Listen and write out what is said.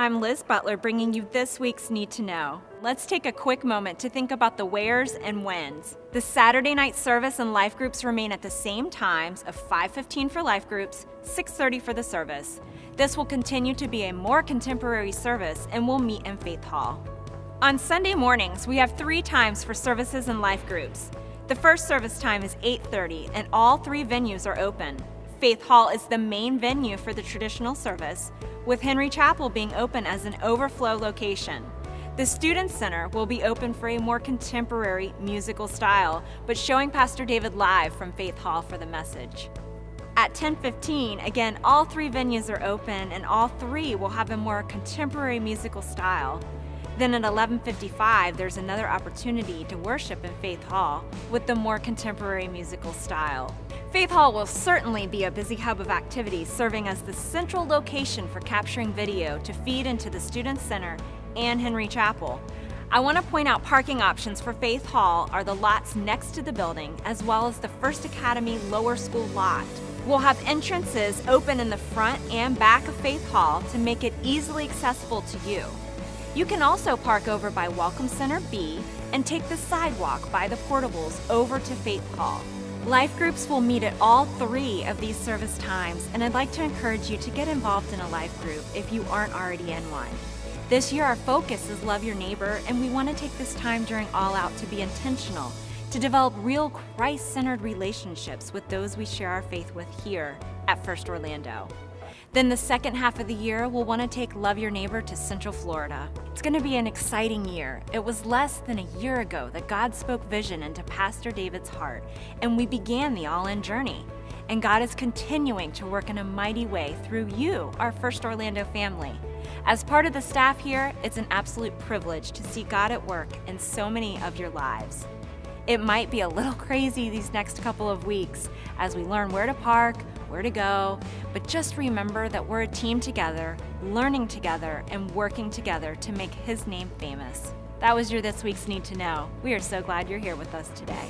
I'm Liz Butler bringing you this week's Need to Know. Let's take a quick moment to think about the wheres and whens. The Saturday night service and life groups remain at the same times of 5:15 for life groups, 6:30 for the service. This will continue to be a more contemporary service and will meet in Faith Hall. On Sunday mornings, we have 3 times for services and life groups. The first service time is 8:30 and all 3 venues are open. Faith Hall is the main venue for the traditional service, with Henry Chapel being open as an overflow location. The Student Center will be open for a more contemporary musical style, but showing Pastor David live from Faith Hall for the message. At 10:15, again, all 3 venues are open and all 3 will have a more contemporary musical style. Then at 11:55, there's another opportunity to worship in Faith Hall with the more contemporary musical style. Faith Hall will certainly be a busy hub of activities, serving as the central location for capturing video to feed into the Student Center and Henry Chapel. I want to point out parking options for Faith Hall are the lots next to the building, as well as the First Academy Lower School lot. We'll have entrances open in the front and back of Faith Hall to make it easily accessible to you. You can also park over by Welcome Center B and take the sidewalk by the portables over to Faith Hall. Life groups will meet at all 3 of these service times, and I'd like to encourage you to get involved in a life group if you aren't already in one. This year our focus is love your neighbor, and we want to take this time during All Out to be intentional, to develop real Christ-centered relationships with those we share our faith with here at First Orlando. Then the second half of the year, we'll want to take Love Your Neighbor to Central Florida. It's going to be an exciting year. It was less than a year ago that God spoke vision into Pastor David's heart, and we began the all-in journey. And God is continuing to work in a mighty way through you, our First Orlando family. As part of the staff here, it's an absolute privilege to see God at work in so many of your lives. It might be a little crazy these next couple of weeks as we learn where to park, where to go, but just remember that we're a team together, learning together, and working together to make His name famous. That was your This Week's Need to Know. We are so glad you're here with us today.